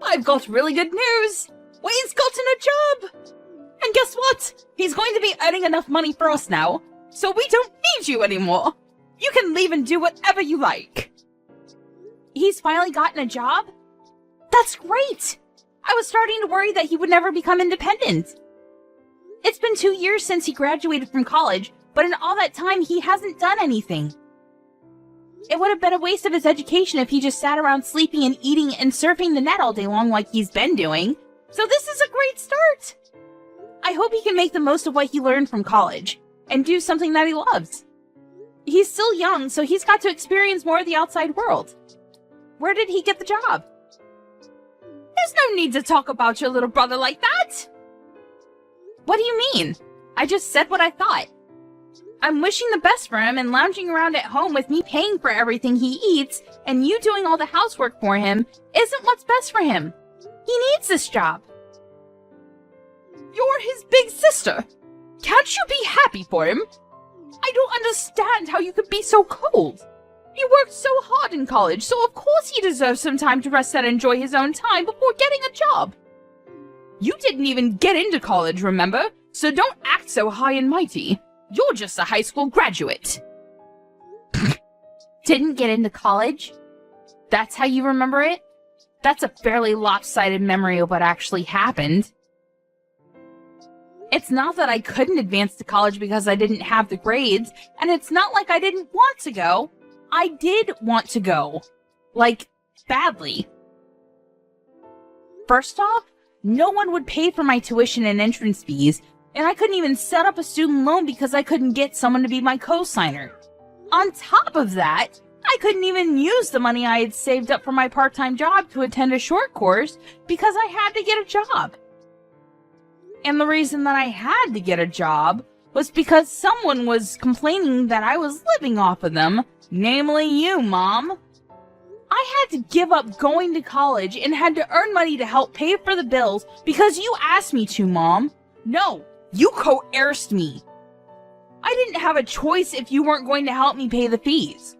I've got really good news! Wayne's gotten a job! And guess what? He's going to be earning enough money for us now, so we don't need you anymore! You can leave and do whatever you like! He's finally gotten a job? That's great! I was starting to worry that he would never become independent. It's been 2 years since he graduated from college, but in all that time he hasn't done anything. It would have been a waste of his education if he just sat around sleeping and eating and surfing the net all day long like he's been doing. So this is a great start! I hope he can make the most of what he learned from college, and do something that he loves. He's still young, so he's got to experience more of the outside world. Where did he get the job? There's no need to talk about your little brother like that! What do you mean? I just said what I thought. I'm wishing the best for him, and lounging around at home with me paying for everything he eats and you doing all the housework for him isn't what's best for him. He needs this job. You're his big sister. Can't you be happy for him? I don't understand how you could be so cold. He worked so hard in college, so of course he deserves some time to rest and enjoy his own time before getting a job. You didn't even get into college, remember? So don't act so high and mighty. You're just a high school graduate. Didn't get into college? That's how you remember it? That's a fairly lopsided memory of what actually happened. It's not that I couldn't advance to college because I didn't have the grades, and it's not like I didn't want to go. I did want to go. Like, badly. First off, no one would pay for my tuition and entrance fees, and I couldn't even set up a student loan because I couldn't get someone to be my co-signer. On top of that, I couldn't even use the money I had saved up for my part-time job to attend a short course because I had to get a job. And the reason that I had to get a job was because someone was complaining that I was living off of them, namely you, Mom. I had to give up going to college and had to earn money to help pay for the bills because you asked me to, Mom. No, you coerced me. I didn't have a choice if you weren't going to help me pay the fees.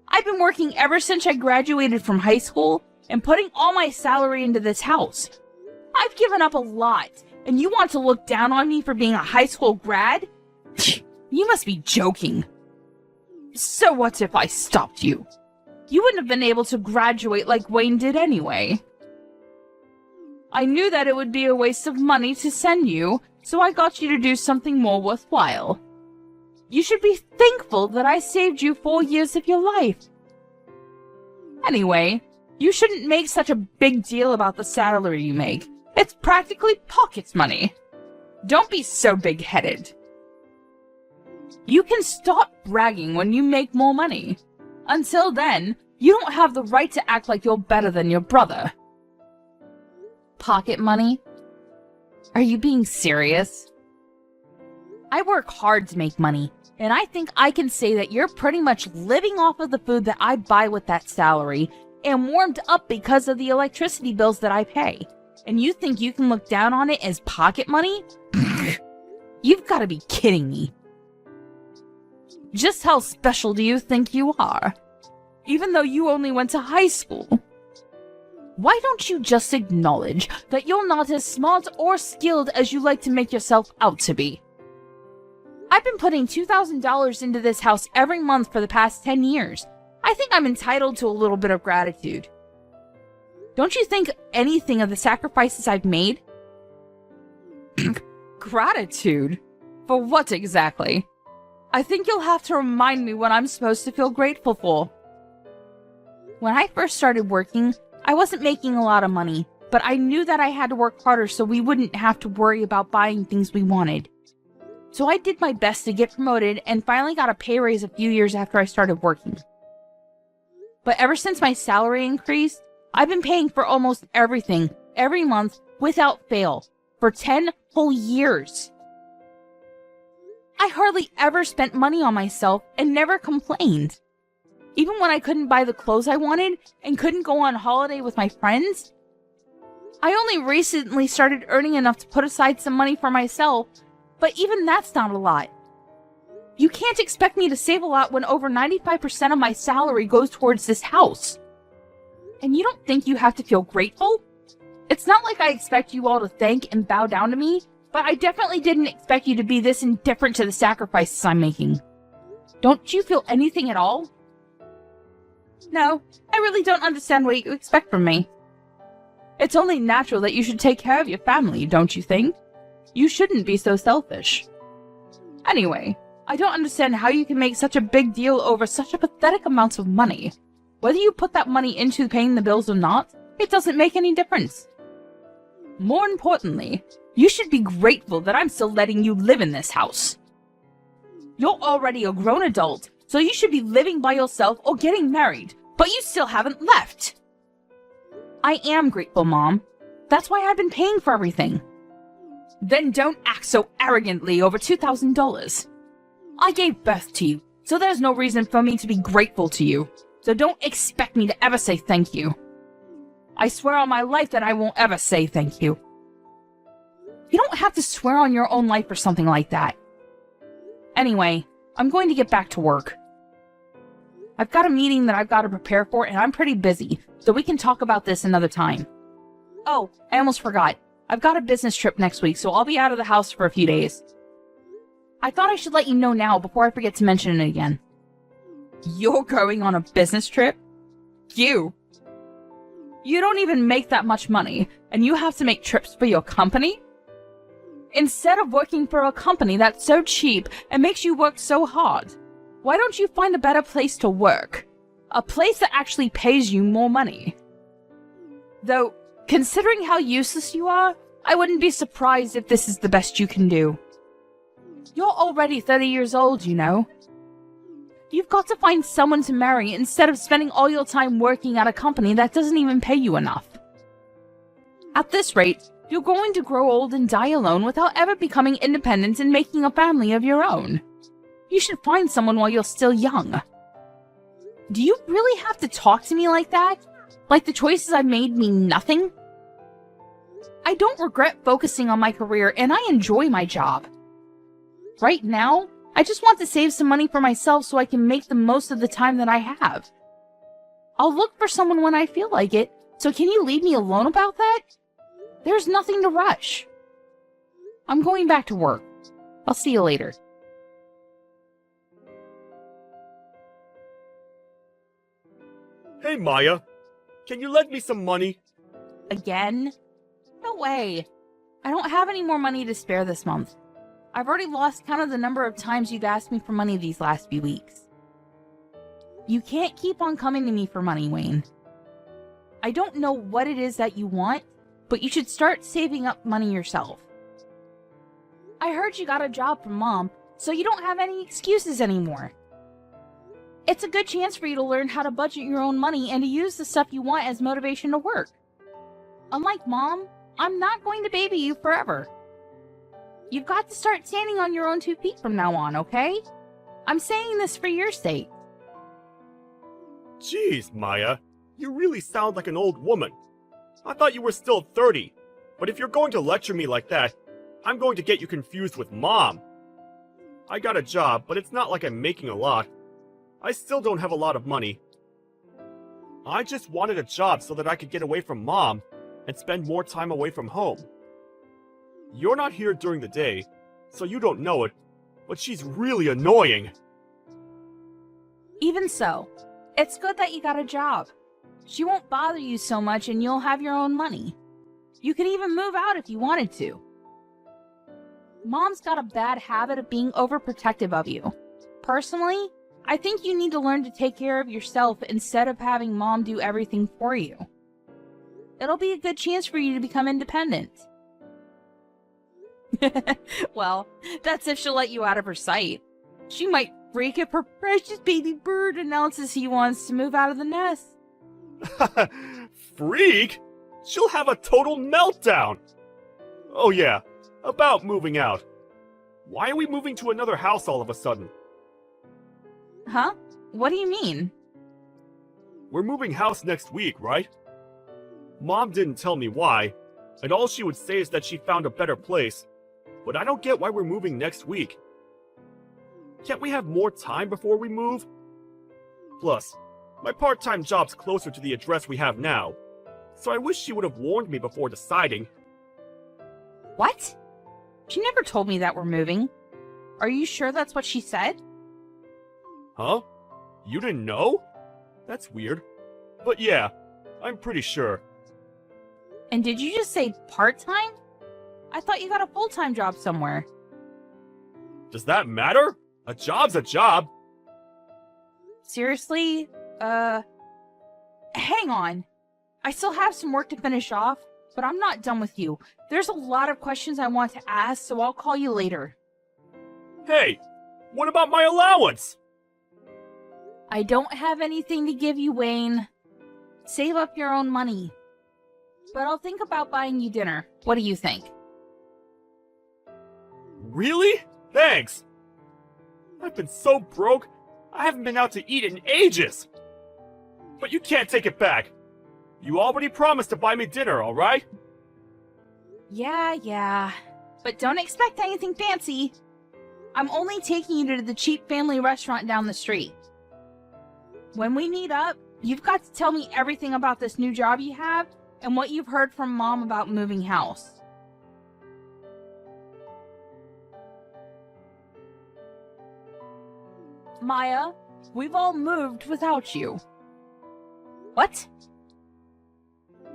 I've been working ever since I graduated from high school and putting all my salary into this house. I've given up a lot, and you want to look down on me for being a high school grad? You must be joking. So what if I stopped you? You wouldn't have been able to graduate like Wayne did anyway. I knew that it would be a waste of money to send you, so I got you to do something more worthwhile. You should be thankful that I saved you 4 years of your life. Anyway, you shouldn't make such a big deal about the salary you make. It's practically pocket money. Don't be so big-headed. You can stop bragging when you make more money. Until then, you don't have the right to act like you're better than your brother. Pocket money? Are you being serious? I work hard to make money, and I think I can say that you're pretty much living off of the food that I buy with that salary, and warmed up because of the electricity bills that I pay. And you think you can look down on it as pocket money? You've got to be kidding me. Just how special do you think you are? Even though you only went to high school. Why don't you just acknowledge that you're not as smart or skilled as you like to make yourself out to be? I've been putting $2,000 into this house every month for the past 10 years. I think I'm entitled to a little bit of gratitude. Don't you think anything of the sacrifices I've made? Gratitude? For what exactly? I think you'll have to remind me what I'm supposed to feel grateful for. When I first started working, I wasn't making a lot of money, but I knew that I had to work harder so we wouldn't have to worry about buying things we wanted. So I did my best to get promoted and finally got a pay raise a few years after I started working. But ever since my salary increased, I've been paying for almost everything, every month, without fail, for 10 whole years. I hardly ever spent money on myself and never complained. Even when I couldn't buy the clothes I wanted and couldn't go on holiday with my friends. I only recently started earning enough to put aside some money for myself, but even that's not a lot. You can't expect me to save a lot when over 95% of my salary goes towards this house. And you don't think you have to feel grateful? It's not like I expect you all to thank and bow down to me, but I definitely didn't expect you to be this indifferent to the sacrifices I'm making. Don't you feel anything at all? No, I really don't understand what you expect from me. It's only natural that you should take care of your family, don't you think? You shouldn't be so selfish. Anyway, I don't understand how you can make such a big deal over such a pathetic amount of money. Whether you put that money into paying the bills or not, it doesn't make any difference. More importantly, you should be grateful that I'm still letting you live in this house. You're already a grown adult, so you should be living by yourself or getting married, but you still haven't left. I am grateful, Mom. That's why I've been paying for everything. Then don't act so arrogantly over $2,000. I gave birth to you, so there's no reason for me to be grateful to you. So don't expect me to ever say thank you. I swear on my life that I won't ever say thank you. You don't have to swear on your own life or something like that. Anyway, I'm going to get back to work. I've got a meeting that I've got to prepare for, and I'm pretty busy, so we can talk about this another time. Oh, I almost forgot. I've got a business trip next week, so I'll be out of the house for a few days. I thought I should let you know now before I forget to mention it again. You're going on a business trip? You don't even make that much money, and you have to make trips for your company? Instead of working for a company that's so cheap and makes you work so hard, why don't you find a better place to work? A place that actually pays you more money. Though, considering how useless you are, I wouldn't be surprised if this is the best you can do. You're already 30 years old, you know. You've got to find someone to marry instead of spending all your time working at a company that doesn't even pay you enough. At this rate, you're going to grow old and die alone without ever becoming independent and making a family of your own. You should find someone while you're still young. Do you really have to talk to me like that? Like the choices I've made mean nothing? I don't regret focusing on my career, and I enjoy my job. Right now, I just want to save some money for myself so I can make the most of the time that I have. I'll look for someone when I feel like it, so can you leave me alone about that? There's nothing to rush. I'm going back to work. I'll see you later. Hey, Maya. Can you lend me some money? Again? No way. I don't have any more money to spare this month. I've already lost count of the number of times you've asked me for money these last few weeks. You can't keep on coming to me for money, Wayne. I don't know what it is that you want, but you should start saving up money yourself. I heard you got a job from Mom, so you don't have any excuses anymore. It's a good chance for you to learn how to budget your own money and to use the stuff you want as motivation to work. Unlike Mom, I'm not going to baby you forever. You've got to start standing on your own 2 feet from now on, okay? I'm saying this for your sake. Jeez, Maya. You really sound like an old woman. I thought you were still 30. But if you're going to lecture me like that, I'm going to get you confused with Mom. I got a job, but it's not like I'm making a lot. I still don't have a lot of money. I just wanted a job so that I could get away from Mom and spend more time away from home. You're not here during the day, so you don't know it, but she's really annoying. Even so, it's good that you got a job. She won't bother you so much and you'll have your own money. You could even move out if you wanted to. Mom's got a bad habit of being overprotective of you. Personally, I think you need to learn to take care of yourself instead of having Mom do everything for you. It'll be a good chance for you to become independent. Well, that's if she'll let you out of her sight. She might freak if her precious baby bird announces he wants to move out of the nest. Freak? She'll have a total meltdown. Oh yeah, about moving out. Why are we moving to another house all of a sudden? Huh? What do you mean? We're moving house next week, right? Mom didn't tell me why, and all she would say is that she found a better place. But I don't get why we're moving next week. Can't we have more time before we move? Plus, My part-time job's closer to the address we have now, so I wish she would have warned me before deciding. What? She never told me that we're moving. Are you sure that's what she said? Huh? You didn't know? That's weird. But yeah, I'm pretty sure. And did you just say part-time? I thought you got a full-time job somewhere. Does that matter? A job's a job. Seriously? Hang on. I still have some work to finish off, but I'm not done with you. There's a lot of questions I want to ask, so I'll call you later. Hey, what about my allowance? I don't have anything to give you, Wayne. Save up your own money. But I'll think about buying you dinner. What do you think? Really? Thanks. I've been so broke, I haven't been out to eat in ages. But you can't take it back. You already promised to buy me dinner, alright? Yeah. But don't expect anything fancy. I'm only taking you to the cheap family restaurant down the street. When we meet up, you've got to tell me everything about this new job you have and what you've heard from Mom about moving house. Maya, we've all moved without you. What?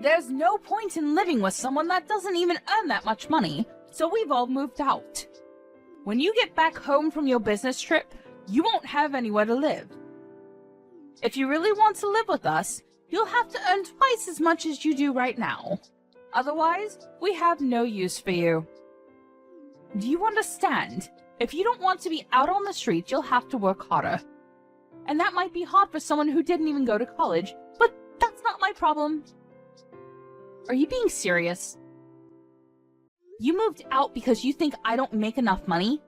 There's no point in living with someone that doesn't even earn that much money, so we've all moved out. When you get back home from your business trip, you won't have anywhere to live. If you really want to live with us, you'll have to earn twice as much as you do right now. Otherwise, we have no use for you. Do you understand? If you don't want to be out on the street, you'll have to work harder. And that might be hard for someone who didn't even go to college, but that's not my problem. Are you being serious? You moved out because you think I don't make enough money?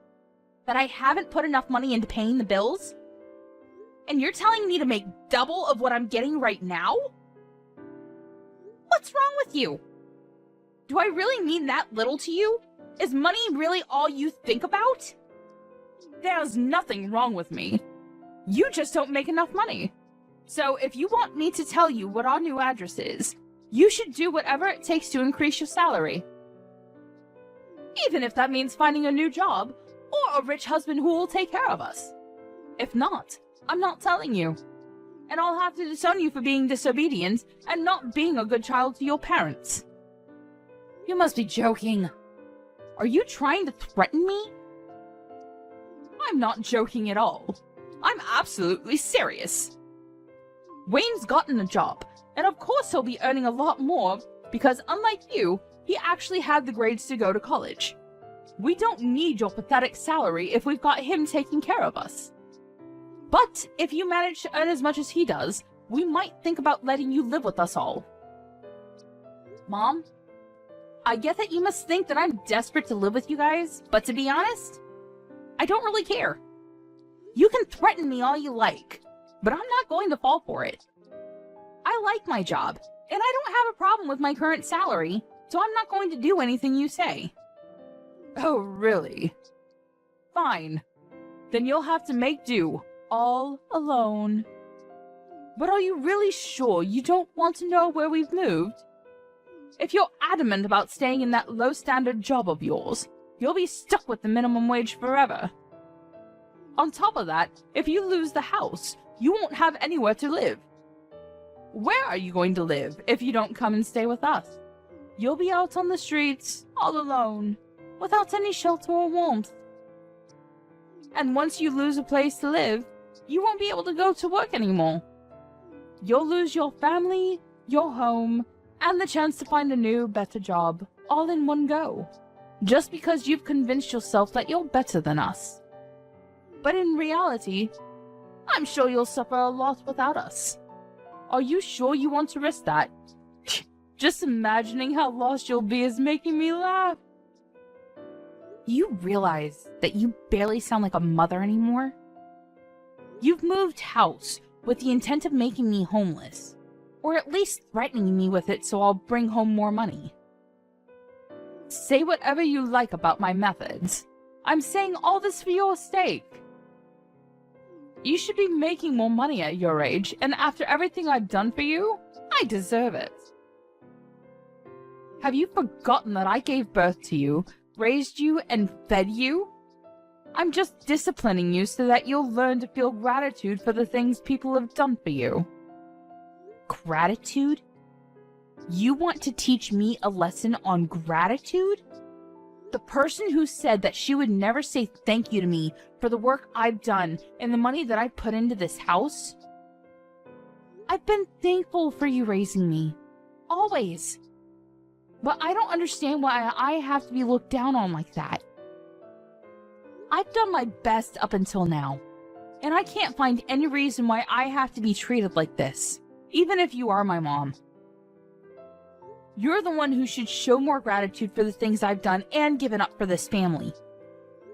That I haven't put enough money into paying the bills? And you're telling me to make double of what I'm getting right now? What's wrong with you? Do I really mean that little to you? Is money really all you think about? There's nothing wrong with me. You just don't make enough money. So if you want me to tell you what our new address is, you should do whatever it takes to increase your salary. Even if that means finding a new job, or a rich husband who will take care of us. If not, I'm not telling you. And I'll have to disown you for being disobedient and not being a good child to your parents. You must be joking. Are you trying to threaten me? I'm not joking at all. I'm absolutely serious. Wayne's gotten a job, and of course he'll be earning a lot more because unlike you, he actually had the grades to go to college. We don't need your pathetic salary if we've got him taking care of us. But if you manage to earn as much as he does, we might think about letting you live with us all. Mom, I get that you must think that I'm desperate to live with you guys, but to be honest, I don't really care. You can threaten me all you like, but I'm not going to fall for it. I like my job, and I don't have a problem with my current salary, so I'm not going to do anything you say. Oh, really? Fine. Then you'll have to make do, all alone. But are you really sure you don't want to know where we've moved? If you're adamant about staying in that low-standard job of yours, you'll be stuck with the minimum wage forever. On top of that, if you lose the house, you won't have anywhere to live. Where are you going to live if you don't come and stay with us? You'll be out on the streets, all alone, without any shelter or warmth. And once you lose a place to live, you won't be able to go to work anymore. You'll lose your family, your home, and the chance to find a new, better job, all in one go. Just because you've convinced yourself that you're better than us. But in reality, I'm sure you'll suffer a lot without us. Are you sure you want to risk that? Just imagining how lost you'll be is making me laugh. You realize that you barely sound like a mother anymore? You've moved house with the intent of making me homeless, or at least threatening me with it so I'll bring home more money. Say whatever you like about my methods. I'm saying all this for your sake. You should be making more money at your age, and after everything I've done for you, I deserve it. Have you forgotten that I gave birth to you, raised you, and fed you? I'm just disciplining you so that you'll learn to feel gratitude for the things people have done for you. Gratitude? You want to teach me a lesson on gratitude? The person who said that she would never say thank you to me for the work I've done and the money that I put into this house? I've been thankful for you raising me. Always. But I don't understand why I have to be looked down on like that. I've done my best up until now, and I can't find any reason why I have to be treated like this, even if you are my mom. You're the one who should show more gratitude for the things I've done and given up for this family.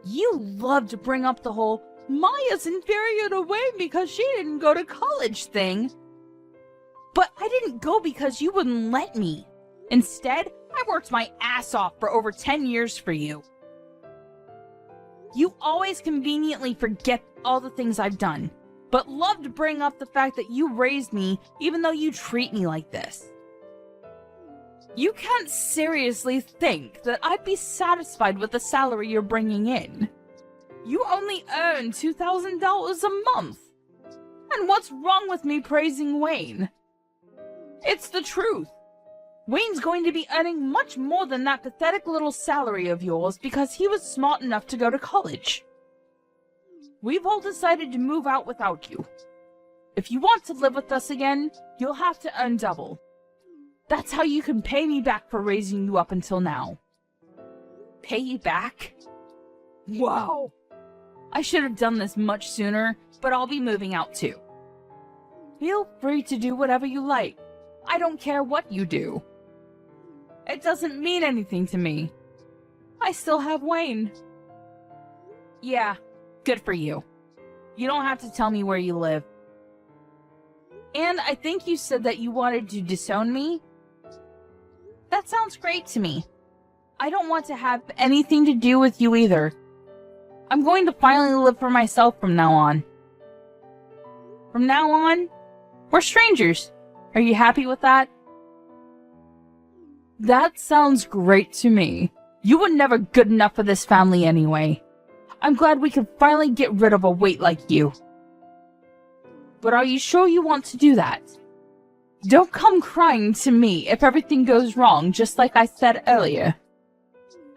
You love to bring up the whole Maya's inferior to Wayne because she didn't go to college thing. But I didn't go because you wouldn't let me. Instead, I worked my ass off for over 10 years for you. You always conveniently forget all the things I've done, but love to bring up the fact that you raised me even though you treat me like this. You can't seriously think that I'd be satisfied with the salary you're bringing in. You only earn $2,000 a month. And what's wrong with me praising Wayne? It's the truth. Wayne's going to be earning much more than that pathetic little salary of yours because he was smart enough to go to college. We've all decided to move out without you. If you want to live with us again, you'll have to earn double. That's how you can pay me back for raising you up until now. Pay you back? Wow. I should have done this much sooner, but I'll be moving out too. Feel free to do whatever you like. I don't care what you do. It doesn't mean anything to me. I still have Wayne. Yeah, good for you. You don't have to tell me where you live. And I think you said that you wanted to disown me? That sounds great to me. I don't want to have anything to do with you either. I'm going to finally live for myself from now on. From now on, we're strangers. Are you happy with that? That sounds great to me. You were never good enough for this family anyway. I'm glad we could finally get rid of a weight like you. But are you sure you want to do that? Don't come crying to me if everything goes wrong, just like I said earlier.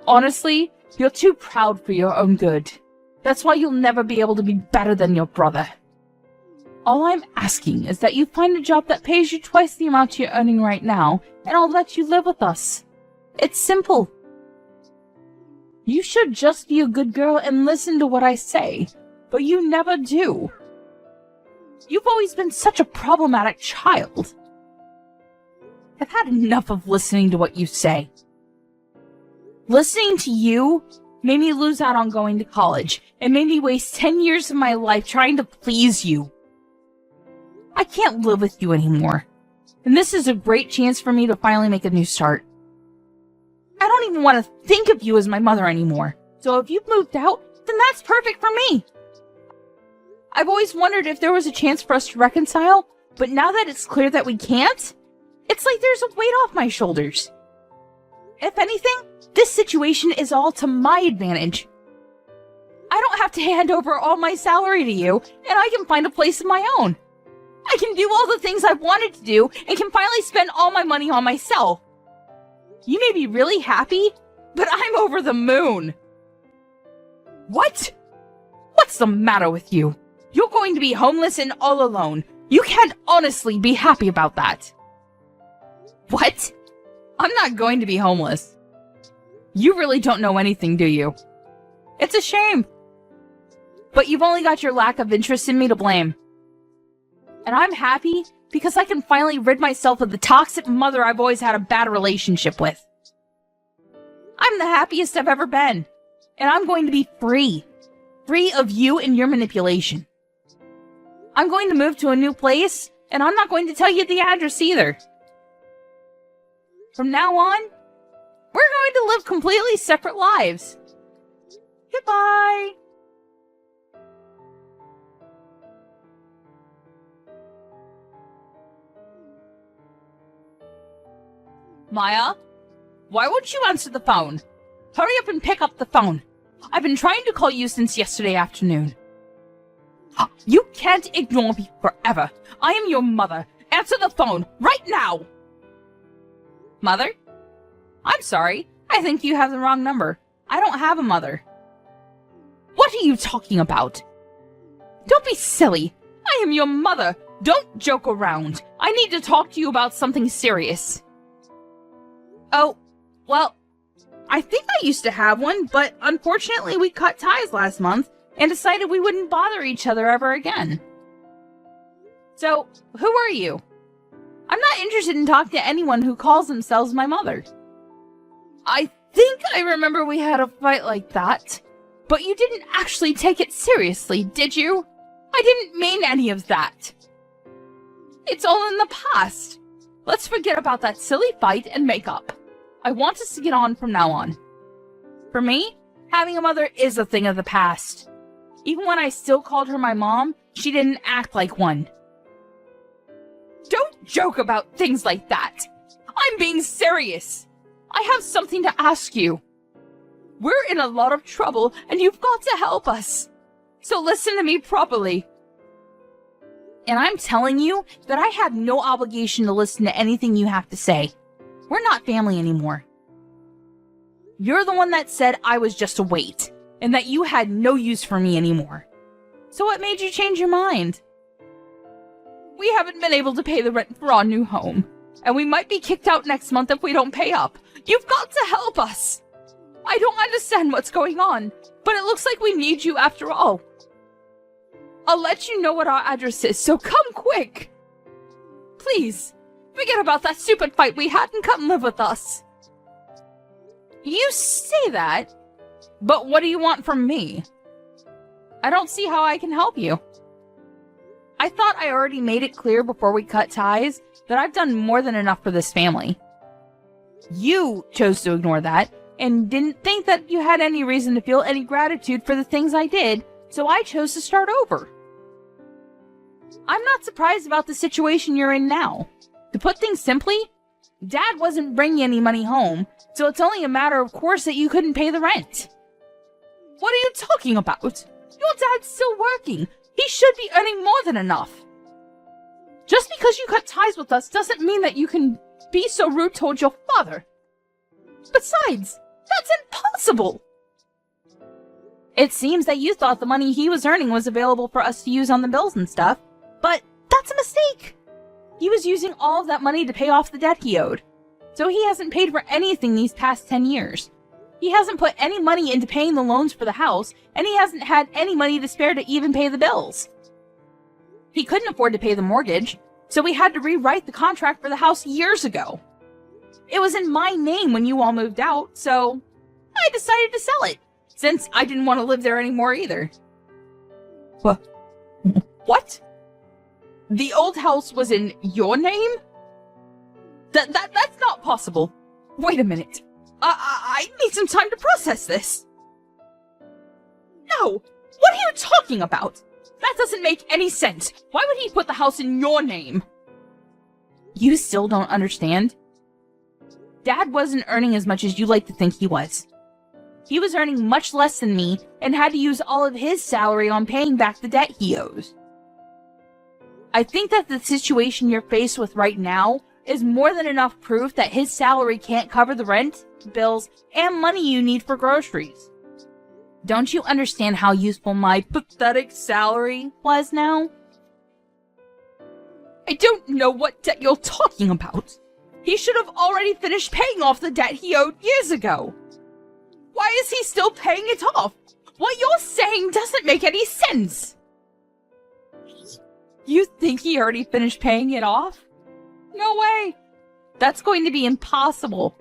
Honestly, you're too proud for your own good. That's why you'll never be able to be better than your brother. All I'm asking is that you find a job that pays you twice the amount you're earning right now, and I'll let you live with us. It's simple. You should just be a good girl and listen to what I say, but you never do. You've always been such a problematic child. I've had enough of listening to what you say. Listening to you made me lose out on going to college and made me waste 10 years of my life trying to please you. I can't live with you anymore, and this is a great chance for me to finally make a new start. I don't even want to think of you as my mother anymore, so if you've moved out, then that's perfect for me. I've always wondered if there was a chance for us to reconcile, but now that it's clear that we can't, it's like there's a weight off my shoulders. If anything, this situation is all to my advantage. I don't have to hand over all my salary to you, and I can find a place of my own. I can do all the things I've wanted to do and can finally spend all my money on myself. You may be really happy, but I'm over the moon. What? What's the matter with you? You're going to be homeless and all alone. You can't honestly be happy about that. What? I'm not going to be homeless. You really don't know anything, do you? It's a shame. But you've only got your lack of interest in me to blame. And I'm happy because I can finally rid myself of the toxic mother I've always had a bad relationship with. I'm the happiest I've ever been. And I'm going to be free. Free of you and your manipulation. I'm going to move to a new place, and I'm not going to tell you the address either. From now on, we're going to live completely separate lives. Goodbye. Maya? Why won't you answer the phone? Hurry up and pick up the phone. I've been trying to call you since yesterday afternoon. You can't ignore me forever. I am your mother. Answer the phone right now. Mother? I'm sorry. I think you have the wrong number. I don't have a mother. What are you talking about? Don't be silly. I am your mother. Don't joke around. I need to talk to you about something serious. Oh, well, I think I used to have one, but unfortunately we cut ties last month and decided we wouldn't bother each other ever again. So, who are you? I'm not interested in talking to anyone who calls themselves my mother. I think I remember we had a fight like that, but you didn't actually take it seriously, did you? I didn't mean any of that. It's all in the past. Let's forget about that silly fight and make up. I want us to get on from now on. For me, having a mother is a thing of the past. Even when I still called her my mom, she didn't act like one. Don't joke about things like that. I'm being serious. I have something to ask you. We're in a lot of trouble, and you've got to help us. So listen to me properly. And I'm telling you that I have no obligation to listen to anything you have to say. We're not family anymore. You're the one that said I was just a weight, and that you had no use for me anymore. So what made you change your mind? We haven't been able to pay the rent for our new home, and we might be kicked out next month if we don't pay up. You've got to help us. I don't understand what's going on, but it looks like we need you after all. I'll let you know what our address is, so come quick. Please, forget about that stupid fight we had and come live with us. You say that, but what do you want from me? I don't see how I can help you. I thought I already made it clear before we cut ties that I've done more than enough for this family. You chose to ignore that and didn't think that you had any reason to feel any gratitude for the things I did, so I chose to start over. I'm not surprised about the situation you're in now. To put things simply, Dad wasn't bringing any money home, so it's only a matter of course that you couldn't pay the rent. What are you talking about? Your dad's still working. He should be earning more than enough. Just because you cut ties with us doesn't mean that you can be so rude towards your father. Besides, that's impossible. It seems that you thought the money he was earning was available for us to use on the bills and stuff, but that's a mistake. He was using all of that money to pay off the debt he owed, so he hasn't paid for anything these past 10 years. He hasn't put any money into paying the loans for the house, and he hasn't had any money to spare to even pay the bills. He couldn't afford to pay the mortgage, so we had to rewrite the contract for the house years ago. It was in my name when you all moved out, so I decided to sell it, since I didn't want to live there anymore either. What? The old house was in your name? That's not possible. Wait a minute. I need some time to process this. No! What are you talking about? That doesn't make any sense. Why would he put the house in your name? You still don't understand? Dad wasn't earning as much as you like to think he was. He was earning much less than me and had to use all of his salary on paying back the debt he owes. I think that the situation you're faced with right now is more than enough proof that his salary can't cover the rent, bills, and money you need for groceries. Don't you understand how useful my pathetic salary was now? I don't know what debt you're talking about. He should have already finished paying off the debt he owed years ago. Why is he still paying it off? What you're saying doesn't make any sense. You think he already finished paying it off? No way. That's going to be impossible.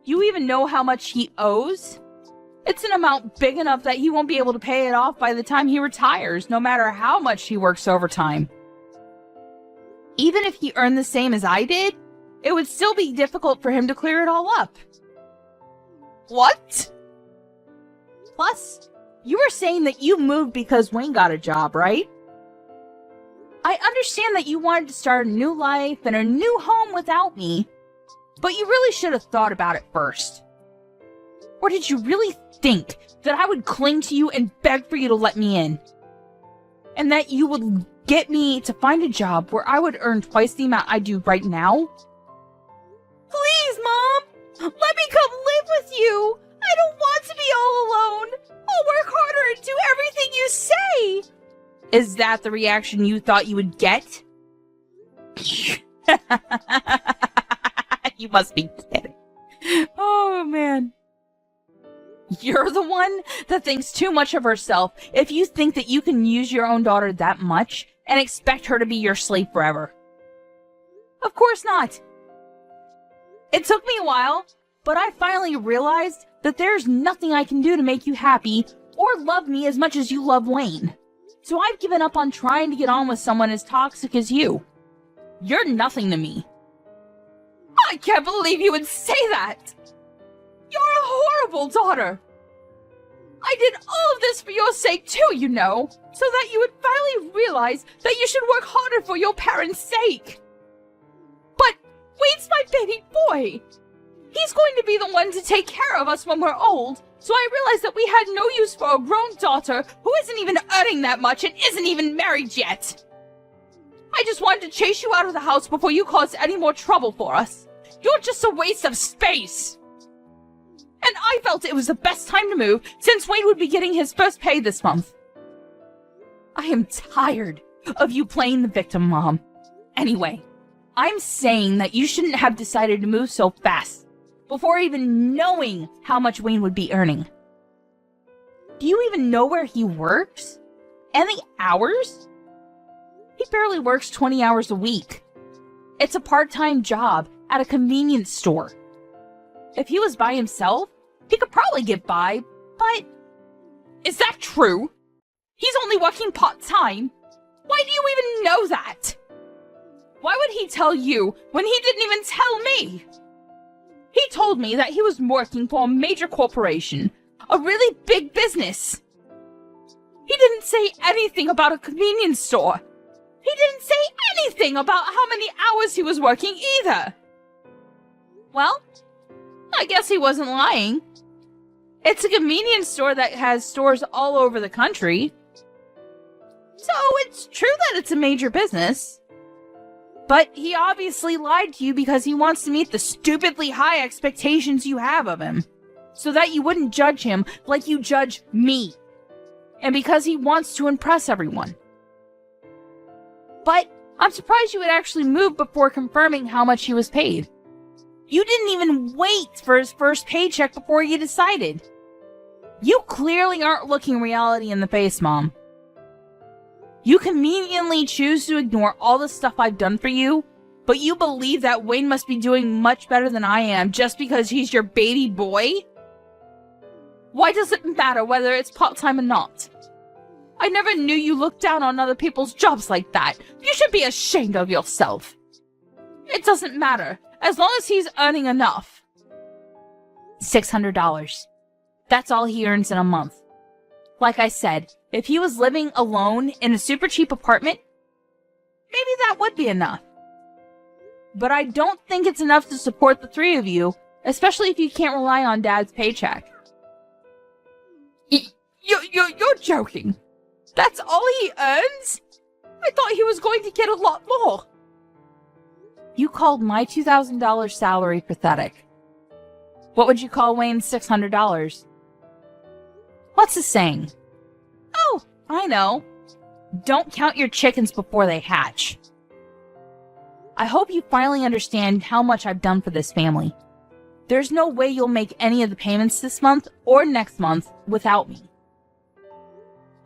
You even know how much he owes? It's an amount big enough that he won't be able to pay it off by the time he retires, no matter how much he works overtime. Even if he earned the same as I did, it would still be difficult for him to clear it all up. What? Plus, you were saying that you moved because Wayne got a job, right? I understand that you wanted to start a new life and a new home without me, But you really should have thought about it first. Or did you really think that I would cling to you and beg for you to let me in? And that you would get me to find a job where I would earn twice the amount I do right now? Please, Mom! Let me come live with you! I don't want to be all alone! I'll work harder and do everything you say! Is that the reaction you thought you would get? You must be kidding. Oh, man. You're the one that thinks too much of herself if you think that you can use your own daughter that much and expect her to be your slave forever. Of course not. It took me a while, but I finally realized that there's nothing I can do to make you happy or love me as much as you love Wayne. So I've given up on trying to get on with someone as toxic as you. You're nothing to me. I can't believe you would say that! You're a horrible daughter! I did all of this for your sake too, you know, so that you would finally realize that you should work harder for your parents' sake. But Wayne's my baby boy! He's going to be the one to take care of us when we're old, so I realized that we had no use for a grown daughter who isn't even earning that much and isn't even married yet. I just wanted to chase you out of the house before you caused any more trouble for us. You're just a waste of space. And I felt it was the best time to move since Wayne would be getting his first pay this month. I am tired of you playing the victim, Mom. Anyway, I'm saying that you shouldn't have decided to move so fast before even knowing how much Wayne would be earning. Do you even know where he works? And the hours? He barely works 20 hours a week. It's a part-time job at a convenience store. If he was by himself, he could probably get by, but... Is that true? He's only working part-time. Why do you even know that? Why would he tell you when he didn't even tell me? He told me that he was working for a major corporation, a really big business. He didn't say anything about a convenience store. He didn't say anything about how many hours he was working either. Well, I guess he wasn't lying. It's a convenience store that has stores all over the country. So it's true that it's a major business. But he obviously lied to you because he wants to meet the stupidly high expectations you have of him, so that you wouldn't judge him like you judge me. And because he wants to impress everyone. But I'm surprised you would actually move before confirming how much he was paid. You didn't even wait for his first paycheck before you decided. You clearly aren't looking reality in the face, Mom. You conveniently choose to ignore all the stuff I've done for you, but you believe that Wayne must be doing much better than I am just because he's your baby boy? Why does it matter whether it's part-time or not? I never knew you looked down on other people's jobs like that. You should be ashamed of yourself. It doesn't matter, as long as he's earning enough. $600. That's all he earns in a month. Like I said, if he was living alone in a super cheap apartment, maybe that would be enough. But I don't think it's enough to support the three of you, especially if you can't rely on Dad's paycheck. You're joking. That's all he earns? I thought he was going to get a lot more. You called my $2,000 salary pathetic. What would you call Wayne's $600? What's the saying? Oh, I know. Don't count your chickens before they hatch. I hope you finally understand how much I've done for this family. There's no way you'll make any of the payments this month or next month without me.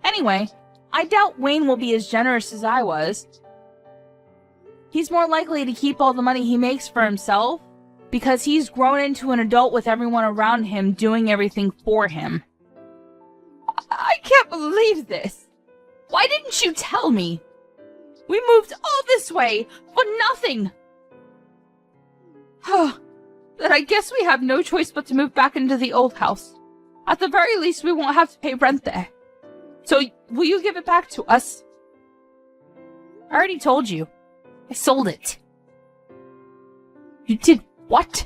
Anyway, I doubt Wayne will be as generous as I was. He's more likely to keep all the money he makes for himself because he's grown into an adult with everyone around him doing everything for him. I can't believe this. Why didn't you tell me? We moved all this way for nothing. Then I guess we have no choice but to move back into the old house. At the very least, we won't have to pay rent there. So, will you give it back to us? I already told you. I sold it. You did What?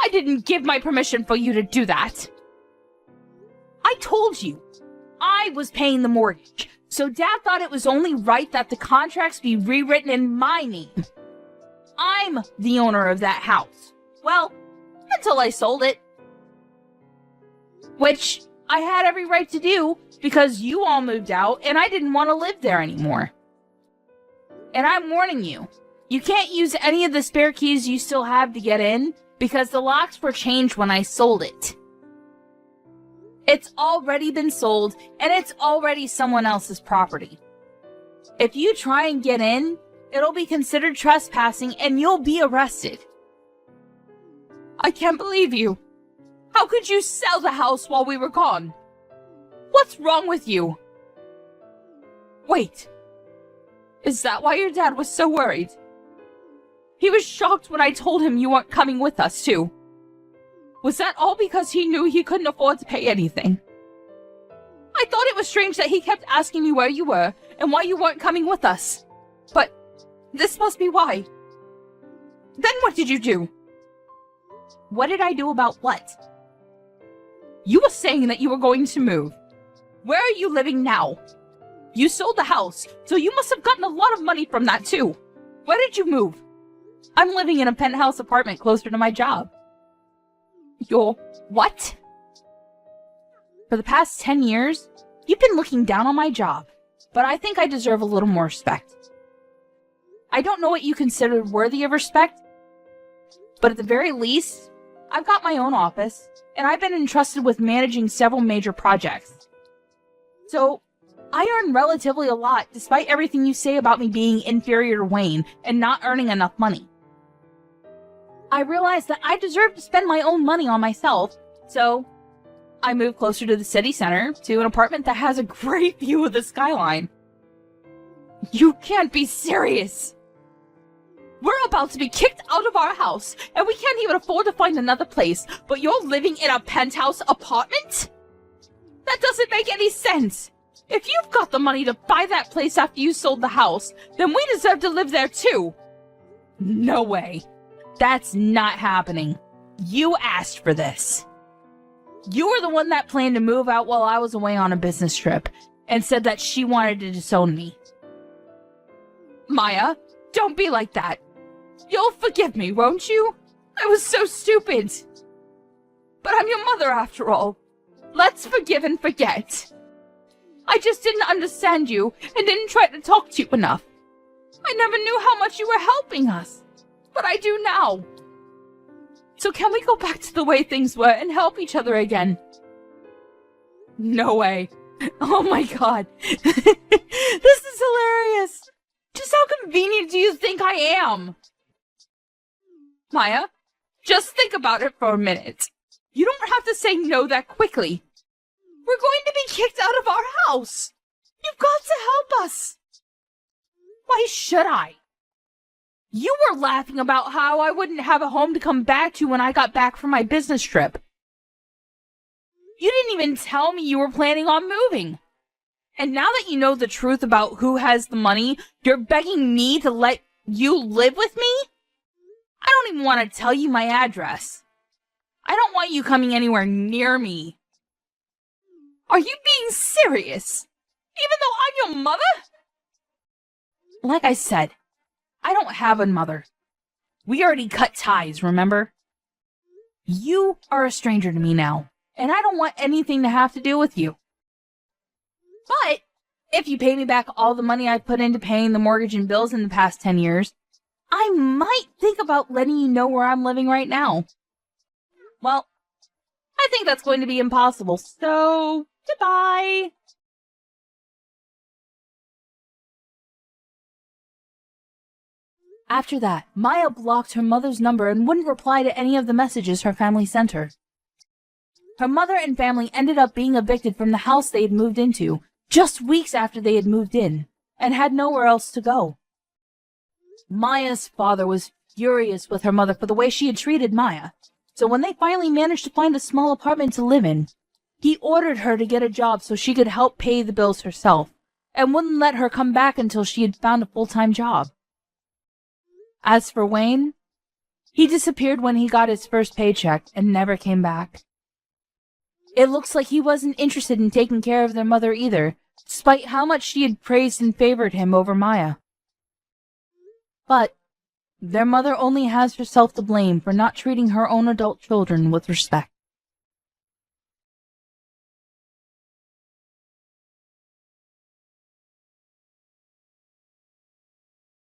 I didn't give my permission for you to do that. I told you, I was paying the mortgage, so Dad thought it was only right that the contracts be rewritten in my name. I'm the owner of that house. Well, until I sold it. Which I had every right to do because you all moved out and I didn't want to live there anymore. And I'm warning you, you can't use any of the spare keys you still have to get in because the locks were changed when I sold it. It's already been sold and it's already someone else's property. If you try and get in, it'll be considered trespassing and you'll be arrested. I can't believe you. How could you sell the house while we were gone? What's wrong with you? Wait. Is that why your dad was so worried? He was shocked when I told him you weren't coming with us, too. Was that all because he knew he couldn't afford to pay anything? I thought it was strange that he kept asking me where you were and why you weren't coming with us. But this must be why. Then what did you do? What did I do about what? You were saying that you were going to move. Where are you living now? You sold the house, so you must have gotten a lot of money from that too. Where did you move? I'm living in a penthouse apartment closer to my job. Your what? For the past 10 years, you've been looking down on my job, but I think I deserve a little more respect. I don't know what you consider worthy of respect, but at the very least, I've got my own office, and I've been entrusted with managing several major projects. So, I earn relatively a lot, despite everything you say about me being inferior to Wayne and not earning enough money. I realized that I deserve to spend my own money on myself, so I moved closer to the city center, to an apartment that has a great view of the skyline. You can't be serious! We're about to be kicked out of our house, and we can't even afford to find another place, but you're living in a penthouse apartment? That doesn't make any sense! If you've got the money to buy that place after you sold the house, then we deserve to live there too! No way. That's not happening. You asked for this. You were the one that planned to move out while I was away on a business trip, and said that she wanted to disown me. Maya, don't be like that. You'll forgive me, won't you? I was so stupid. But I'm your mother after all. Let's forgive and forget. I just didn't understand you and didn't try to talk to you enough. I never knew how much you were helping us, but I do now. So can we go back to the way things were and help each other again? No way. Oh my god. This is hilarious. Just how convenient do you think I am? Maya, just think about it for a minute. You don't have to say no that quickly. We're going to be kicked out of our house. You've got to help us. Why should I? You were laughing about how I wouldn't have a home to come back to when I got back from my business trip. You didn't even tell me you were planning on moving. And now that you know the truth about who has the money, you're begging me to let you live with me? I don't even want to tell you my address. I don't want you coming anywhere near me. Are you being serious? Even though I'm your mother? Like I said, I don't have a mother. We already cut ties, remember? You are a stranger to me now, and I don't want anything to have to do with you. But if you pay me back all the money I put into paying the mortgage and bills in the past 10 years, I might think about letting you know where I'm living right now. Well, I think that's going to be impossible, so goodbye. After that, Maya blocked her mother's number and wouldn't reply to any of the messages her family sent her. Her mother and family ended up being evicted from the house they had moved into just weeks after they had moved in, and had nowhere else to go. Maya's father was furious with her mother for the way she had treated Maya, so when they finally managed to find a small apartment to live in, he ordered her to get a job so she could help pay the bills herself, and wouldn't let her come back until she had found a full-time job. As for Wayne, He disappeared when he got his first paycheck and never came back. It looks like he wasn't interested in taking care of their mother either, despite how much she had praised and favored him over Maya. But their mother only has herself to blame for not treating her own adult children with respect.